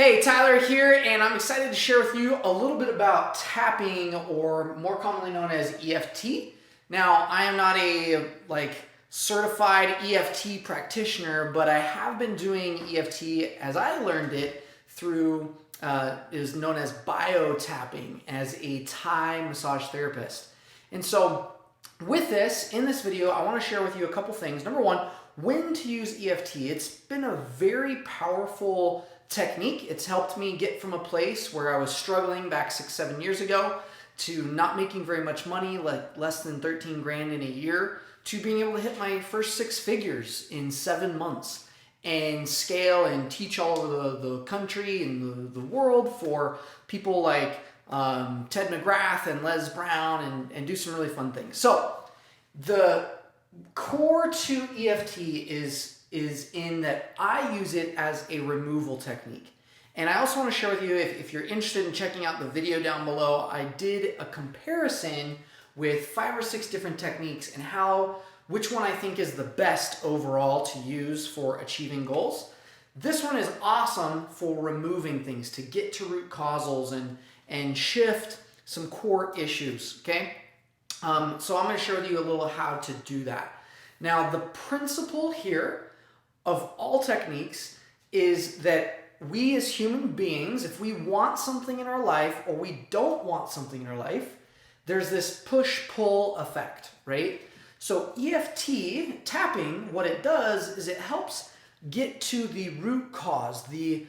Hey, Tyler here, and I'm excited to share with you a little bit about tapping, or more commonly known as EFT. Now, I am not a certified EFT practitioner, but I have been doing EFT as I learned it through is known as bio-tapping as a Thai massage therapist. And so with this, in this video, I want to share with you a couple things. Number one, when to use EFT. It's been a very powerful technique. It's helped me get from a place where I was struggling back 6-7 years ago to not making very much money, like less than 13 grand in a year, to being able to hit my first 6 figures in 7 months and scale and teach all over the country and the world for people like Ted McGrath and Les Brown and do some really fun things. So the core to EFT is in that I use it as a removal technique. And I also want to share with you, if you're interested in checking out the video down below, I did a comparison with 5 or 6 different techniques and which one I think is the best overall to use for achieving goals. This one is awesome for removing things, to get to root causals and shift some core issues, okay? So I'm going to share with you a little how to do that. Now, the principle here of all techniques is that we as human beings, if we want something in our life or we don't want something in our life, there's this push-pull effect, right? So EFT tapping, what it does is it helps get to the root cause, the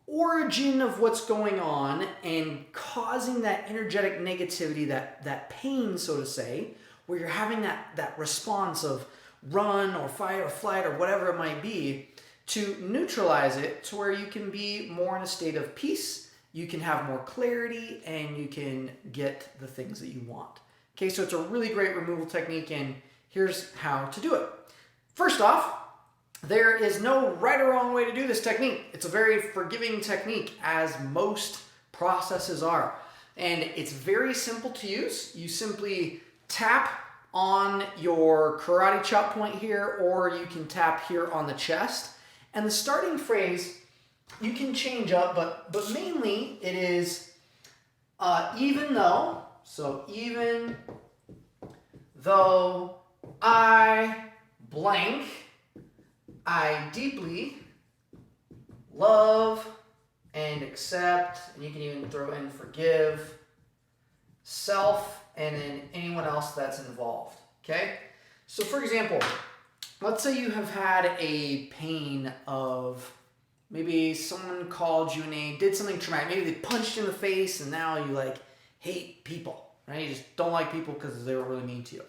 origin of what's going on and causing that energetic negativity, that pain, so to say, where you're having that response of run or fight or flight or whatever it might be, to neutralize it to where you can be more in a state of peace, you can have more clarity, and you can get the things that you want. Okay, so it's a really great removal technique, and here's how to do it. First off, there is no right or wrong way to do this technique. It's a very forgiving technique, as most processes are. And it's very simple to use. You simply tap on your karate chop point here, or you can tap here on the chest. And the starting phrase, you can change up, but mainly it is even though, so even though I blank, I deeply love and accept, and you can even throw in forgive, self, and then anyone else that's involved, okay? So for example, let's say you have had a pain of maybe someone called you and did something traumatic. Maybe they punched you in the face and now you hate people, right? You just don't like people because they were really mean to you.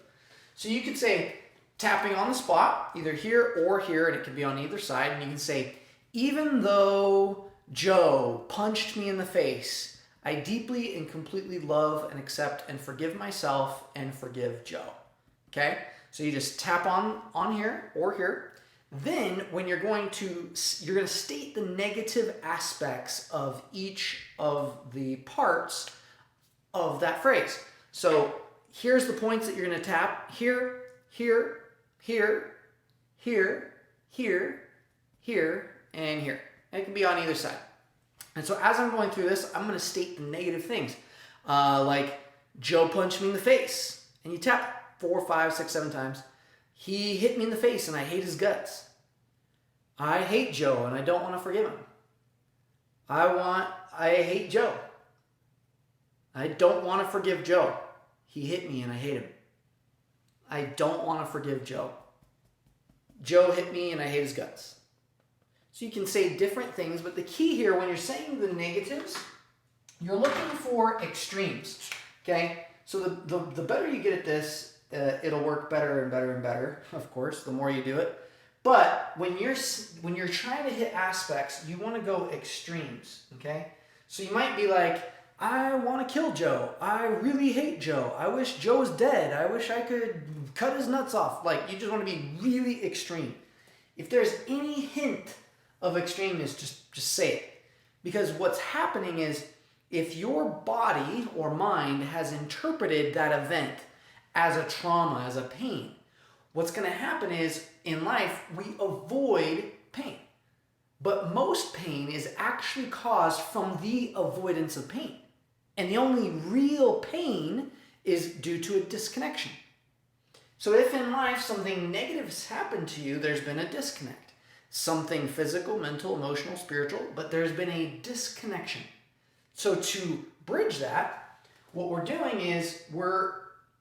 So you could say, tapping on the spot, either here or here, and it could be on either side, and you can say, even though Joe punched me in the face, I deeply and completely love and accept and forgive myself and forgive Joe. Okay? So you just tap on here or here. Then when you're going to state the negative aspects of each of the parts of that phrase. So here's the points that you're going to tap: here, here, here, here, here, here, and here. And it can be on either side. And so as I'm going through this, I'm going to state the negative things. Like, Joe punched me in the face. And you tap 4, 5, 6, 7 times. He hit me in the face and I hate his guts. I hate Joe and I don't want to forgive him. I hate Joe. I don't want to forgive Joe. He hit me and I hate him. I don't want to forgive Joe. Joe hit me and I hate his guts. So you can say different things, but the key here, when you're saying the negatives, you're looking for extremes, okay? So the better you get at this, it'll work better and better and better, of course, the more you do it. But when you're trying to hit aspects, you want to go extremes, okay? So you might be like, I want to kill Joe. I really hate Joe. I wish Joe was dead. I wish I could cut his nuts off. Like, you just want to be really extreme. If there's any hint of extremeness, just say it. Because what's happening is, if your body or mind has interpreted that event as a trauma, as a pain, what's going to happen is, in life, we avoid pain. But most pain is actually caused from the avoidance of pain. And the only real pain is due to a disconnection. So if in life something negative has happened to you, there's been a disconnect. Something physical, mental, emotional, spiritual, but there's been a disconnection. So to bridge that, what we're doing is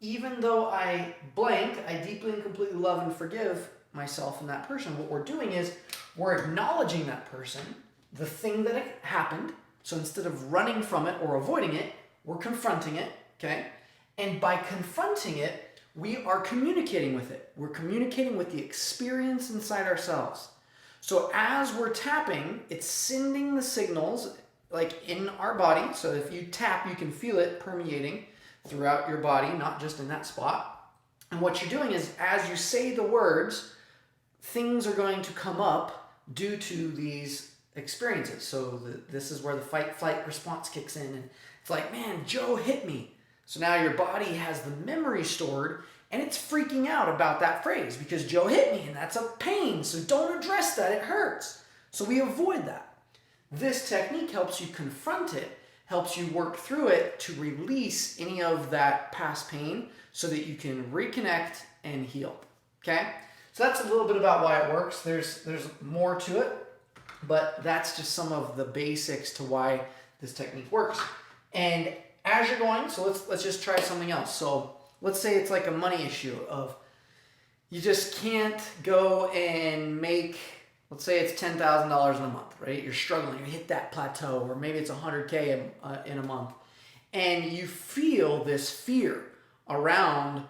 even though I blank, I deeply and completely love and forgive myself and that person, what we're doing is we're acknowledging that person, the thing that happened. So instead of running from it or avoiding it, we're confronting it, okay? And by confronting it, we are communicating with it. We're communicating with the experience inside ourselves. So as we're tapping, it's sending the signals like in our body. So if you tap, you can feel it permeating throughout your body, not just in that spot. And what you're doing is as you say the words, things are going to come up due to these experiences. So this is where the fight-flight response kicks in. And it's like, man, Joe hit me. So now your body has the memory stored and it's freaking out about that phrase because Joe hit me and that's a pain. So don't address that, it hurts. So we avoid that. This technique helps you confront it, helps you work through it to release any of that past pain so that you can reconnect and heal. Okay? So that's a little bit about why it works. There's more to it, but that's just some of the basics to why this technique works. And as you're going, so let's just try something else. So let's say it's like a money issue of you just can't go and make, let's say it's $10,000 in a month, right? You're struggling, you hit that plateau, or maybe it's $100K in a month. And you feel this fear around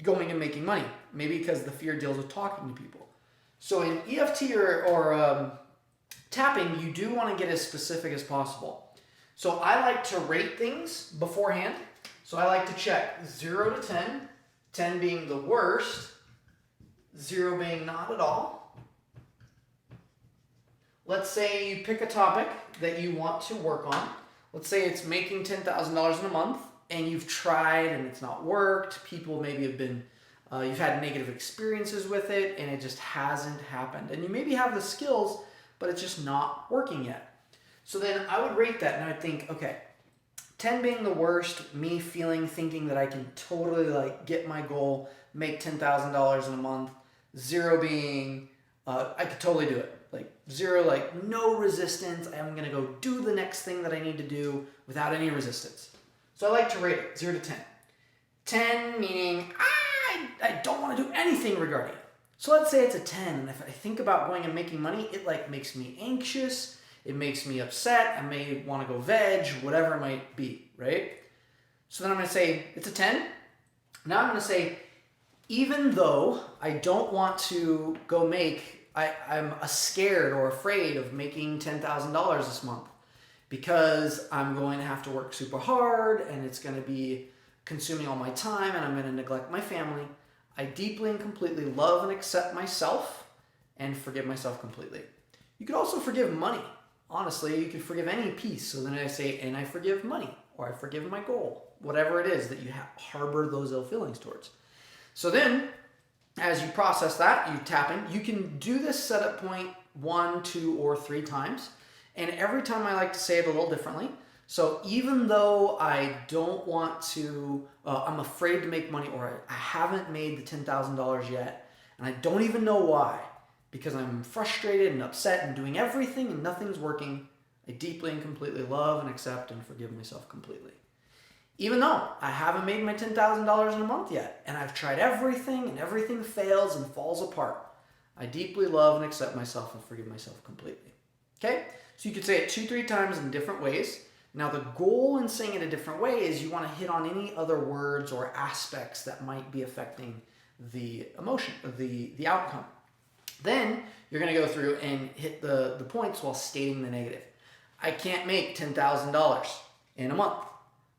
going and making money, maybe because the fear deals with talking to people. So in EFT or tapping, you do want to get as specific as possible. So I like to rate things beforehand. So I like to check 0 to 10, 10 being the worst, 0 being not at all. Let's say you pick a topic that you want to work on. Let's say it's making $10,000 in a month and you've tried and it's not worked. People maybe have been, you've had negative experiences with it and it just hasn't happened. And you maybe have the skills, but it's just not working yet. So then I would rate that and I'd think, okay, 10 being the worst, me thinking that I can totally like get my goal, make $10,000 in a month. 0 being, I could totally do it. Like 0, like no resistance. I'm going to go do the next thing that I need to do without any resistance. So I like to rate it 0 to 10. 10 meaning I don't want to do anything regarding it. So let's say it's a 10. And if I think about going and making money, it like makes me anxious. It makes me upset. I may want to go veg, whatever it might be, right? So then I'm going to say it's a 10. Now I'm going to say, even though I don't want to go make, I'm scared or afraid of making $10,000 this month because I'm going to have to work super hard and it's going to be consuming all my time and I'm going to neglect my family. I deeply and completely love and accept myself and forgive myself completely. You could also forgive money. Honestly, you could forgive any piece. So then I say, and I forgive money, or I forgive my goal, whatever it is that you harbor those ill feelings towards. So then, as you process that, you tap in. You can do this setup point 1, 2, or 3 times. And every time I like to say it a little differently. So even though I don't want to, I'm afraid to make money, or I haven't made the $10,000 yet, and I don't even know why, because I'm frustrated and upset and doing everything and nothing's working, I deeply and completely love and accept and forgive myself completely. Even though I haven't made my $10,000 in a month yet, and I've tried everything and everything fails and falls apart, I deeply love and accept myself and forgive myself completely. Okay? So you could say it 2, 3 times in different ways. Now the goal in saying it a different way is you want to hit on any other words or aspects that might be affecting the emotion, the outcome. Then you're going to go through and hit the points while stating the negative. I can't make $10,000 in a month.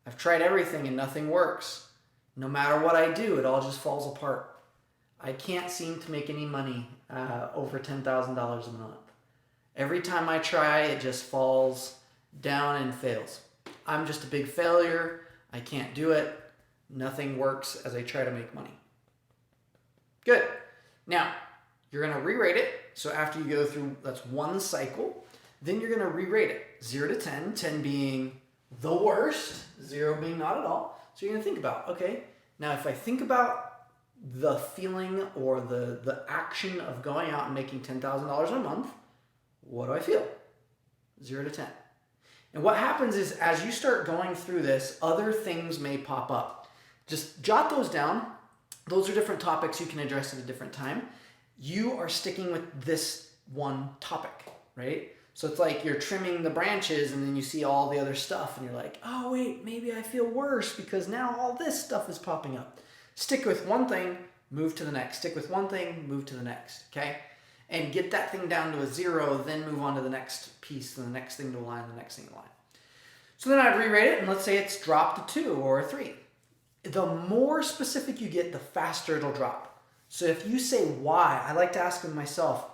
I've tried everything and nothing works. No matter what I do, it all just falls apart. I can't seem to make any money over $10,000 a month. Every time I try, it just falls down and fails. I'm just a big failure. I can't do it. Nothing works as I try to make money. Good. Now, you're going to re-rate it. So after you go through, that's one cycle, then you're going to re-rate it. 0 to 10, 10 being the worst, 0 being not at all. So you're going to think about, okay, now if I think about the feeling or the action of going out and making $10,000 in a month, what do I feel? 0 to 10. And what happens is as you start going through this, other things may pop up. Just jot those down. Those are different topics you can address at a different time. You are sticking with this one topic, right? So it's like you're trimming the branches and then you see all the other stuff and you're like, oh wait, maybe I feel worse because now all this stuff is popping up. Stick with one thing, move to the next. Stick with one thing, move to the next, okay? And get that thing down to a 0, then move on to the next piece, and the next thing to align, the next thing to align. So then I'd re-rate it, and let's say it's dropped to 2 or a 3. The more specific you get, the faster it'll drop. So if you say why, I like to ask myself,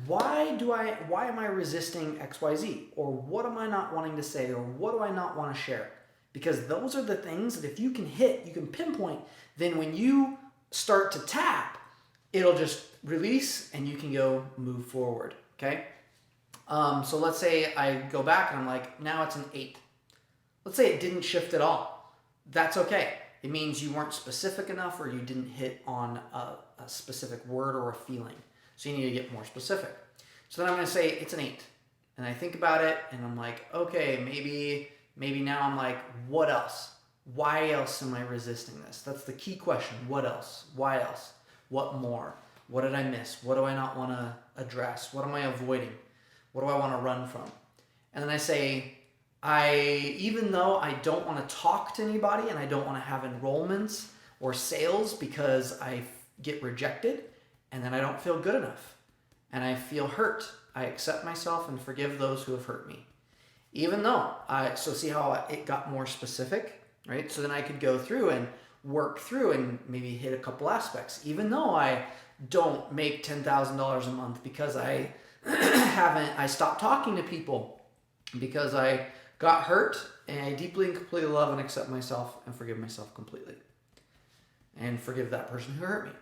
why am I resisting XYZ? Or what am I not wanting to say? Or what do I not want to share? Because those are the things that if you can hit, you can pinpoint, then when you start to tap, it'll just release and you can go move forward, okay? So let's say I go back and I'm like, now it's an 8. Let's say it didn't shift at all. That's okay. It means you weren't specific enough or you didn't hit on a specific word or a feeling. So you need to get more specific. So then I'm going to say it's an 8. And I think about it and I'm like, okay, maybe now I'm like, what else? Why else am I resisting this? That's the key question. What else? Why else? What more? What did I miss? What do I not want to address? What am I avoiding? What do I want to run from? And then I say, even though I don't want to talk to anybody and I don't want to have enrollments or sales because I get rejected and then I don't feel good enough and I feel hurt, I accept myself and forgive those who have hurt me. Even though so see how it got more specific, right? So then I could go through and work through and maybe hit a couple aspects. Even though I don't make $10,000 a month because I I stopped talking to people because I got hurt, and I deeply and completely love and accept myself and forgive myself completely. And forgive that person who hurt me.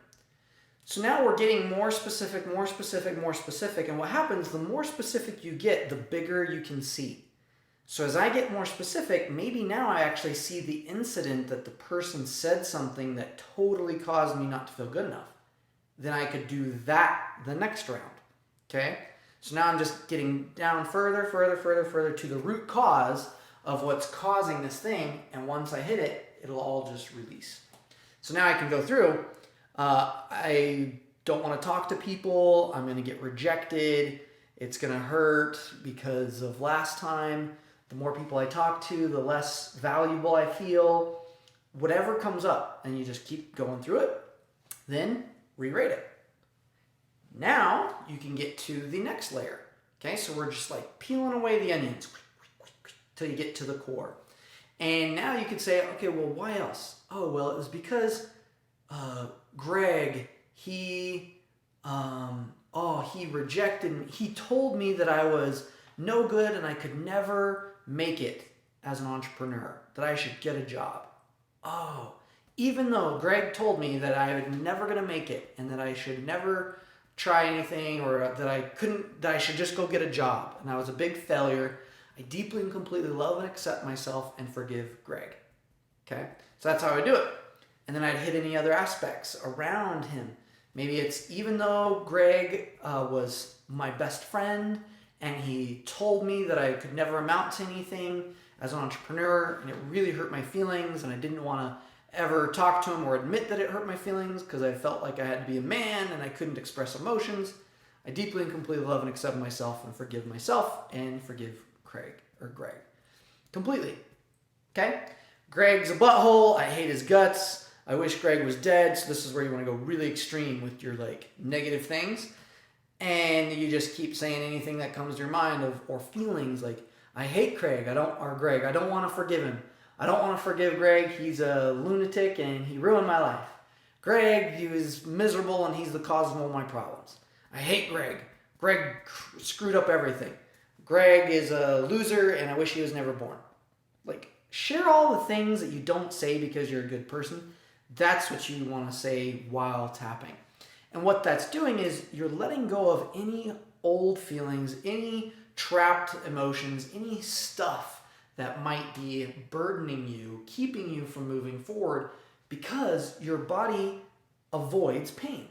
So now we're getting more specific, more specific, more specific. And what happens, the more specific you get, the bigger you can see. So as I get more specific, maybe now I actually see the incident that the person said something that totally caused me not to feel good enough. Then I could do that the next round. Okay? So now I'm just getting down further to the root cause of what's causing this thing. And once I hit it, it'll all just release. So now I can go through. I don't want to talk to people. I'm going to get rejected. It's going to hurt because of last time. The more people I talk to, the less valuable I feel. Whatever comes up, and you just keep going through it. Then re-rate it. Now you can get to the next layer. Okay, so we're just like peeling away the onions till you get to the core. And now you could say, okay, well, why else? Oh, well, it was because Greg, he rejected me. He told me that I was no good and I could never make it as an entrepreneur, that I should get a job. Oh, even though Greg told me that I was never going to make it and that I should never try anything or that I should just go get a job. And I was a big failure. I deeply and completely love and accept myself and forgive Greg. Okay? So that's how I do it. And then I'd hit any other aspects around him. Maybe it's even though Greg was my best friend and he told me that I could never amount to anything as an entrepreneur and it really hurt my feelings and I didn't want to ever talk to him or admit that it hurt my feelings because I felt like I had to be a man and I couldn't express emotions. I deeply and completely love and accept myself and forgive myself and forgive Greg. Completely. Okay? Greg's a butthole. I hate his guts. I wish Greg was dead. So this is where you want to go really extreme with your like negative things. And you just keep saying anything that comes to your mind or feelings like, I hate Greg. I don't want to forgive him. I don't want to forgive Greg. He's a lunatic and he ruined my life. Greg, he was miserable and he's the cause of all my problems. I hate Greg. Greg screwed up everything. Greg is a loser and I wish he was never born. Like, share all the things that you don't say because you're a good person. That's what you want to say while tapping. And what that's doing is you're letting go of any old feelings, any trapped emotions, any stuff that might be burdening you, keeping you from moving forward, because your body avoids pain.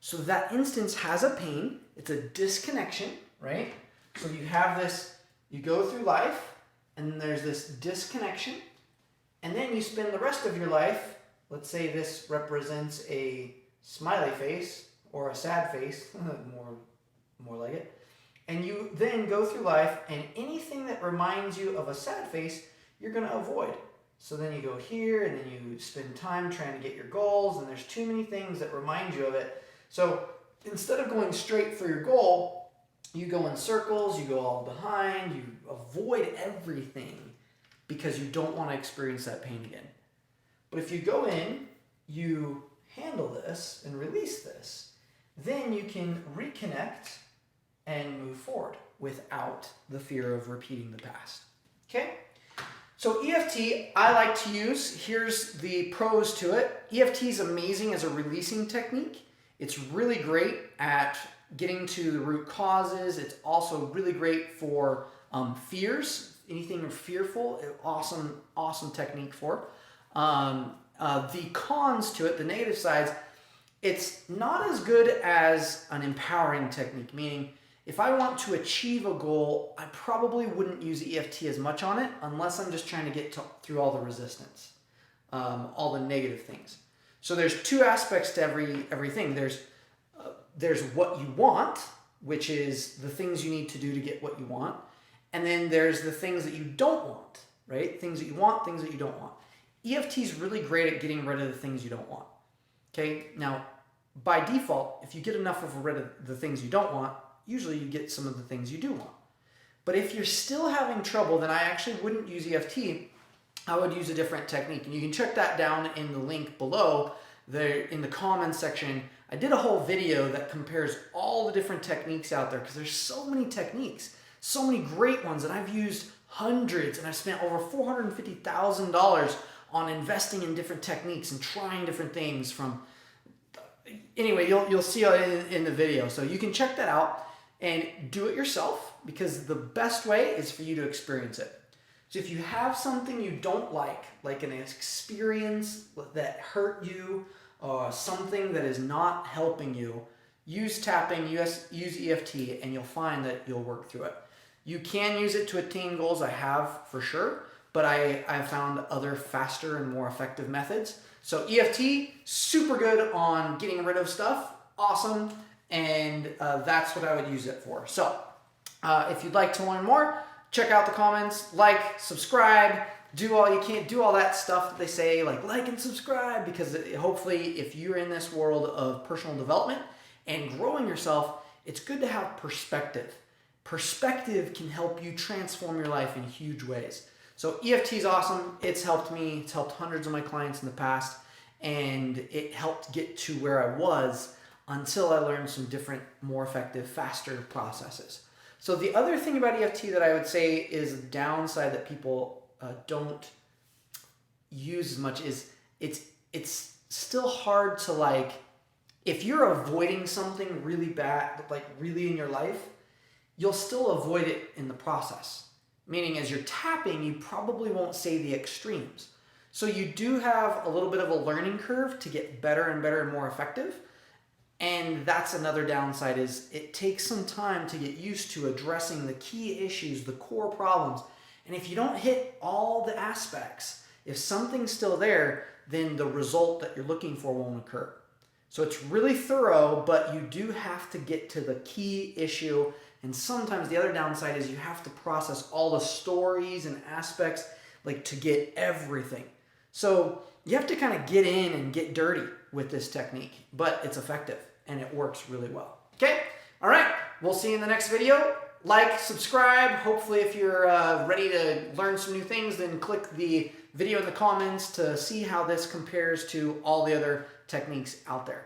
So that instance has a pain, it's a disconnection, right? So you have this, you go through life, and there's this disconnection, and then you spend the rest of your life, let's say this represents a smiley face or a sad face, more like it, and you then go through life, and anything that reminds you of a sad face, you're going to avoid. So then you go here, and then you spend time trying to get your goals, and there's too many things that remind you of it. So instead of going straight for your goal, you go in circles, you go all behind, you avoid everything because you don't want to experience that pain again. But if you go in, you handle this and release this, then you can reconnect and move forward without the fear of repeating the past. Okay? So EFT, I like to use. Here's the pros to it. EFT is amazing as a releasing technique. It's really great at getting to the root causes. It's also really great for fears. Anything you're fearful, awesome technique for. The cons to it, the negative sides, it's not as good as an empowering technique, meaning if I want to achieve a goal, I probably wouldn't use EFT as much on it unless I'm just trying to get through all the resistance, all the negative things. So there's two aspects to everything. There's what you want, which is the things you need to do to get what you want. And then there's the things that you don't want, right? Things that you want, things that you don't want. EFT is really great at getting rid of the things you don't want. Okay, now by default, if you get enough rid of the things you don't want, usually you get some of the things you do want. But if you're still having trouble, then I actually wouldn't use EFT. I would use a different technique. And you can check that down in the link below there in the comments section. I did a whole video that compares all the different techniques out there because there's so many techniques, so many great ones, and I've used hundreds, and I've spent over $450,000 on investing in different techniques and trying different things from. Anyway, you'll see it in the video. So you can check that out and do it yourself because the best way is for you to experience it. So if you have something you don't like an experience that hurt you or something that is not helping you, use tapping, use EFT, and you'll find that you'll work through it. You can use it to attain goals, I have for sure, but I've found other faster and more effective methods. So EFT, super good on getting rid of stuff, awesome, and that's what I would use it for. So if you'd like to learn more, check out the comments, like, subscribe, do all you can, do all that stuff that they say, like and subscribe, because hopefully if you're in this world of personal development and growing yourself, it's good to have perspective. Perspective can help you transform your life in huge ways. So EFT is awesome. It's helped me. It's helped hundreds of my clients in the past, and it helped get to where I was until I learned some different, more effective, faster processes. So the other thing about EFT that I would say is a downside that people don't use as much is it's still hard to if you're avoiding something really bad, really in your life, you'll still avoid it in the process. Meaning as you're tapping, you probably won't say the extremes. So you do have a little bit of a learning curve to get better and better and more effective. And that's another downside is it takes some time to get used to addressing the key issues, the core problems. And if you don't hit all the aspects, if something's still there, then the result that you're looking for won't occur. So it's really thorough, but you do have to get to the key issue. And sometimes the other downside is you have to process all the stories and aspects to get everything. So you have to kind of get in and get dirty with this technique, but it's effective and it works really well. Okay? All right. We'll see you in the next video. Like, subscribe. Hopefully if you're ready to learn some new things, then click the video in the comments to see how this compares to all the other techniques out there.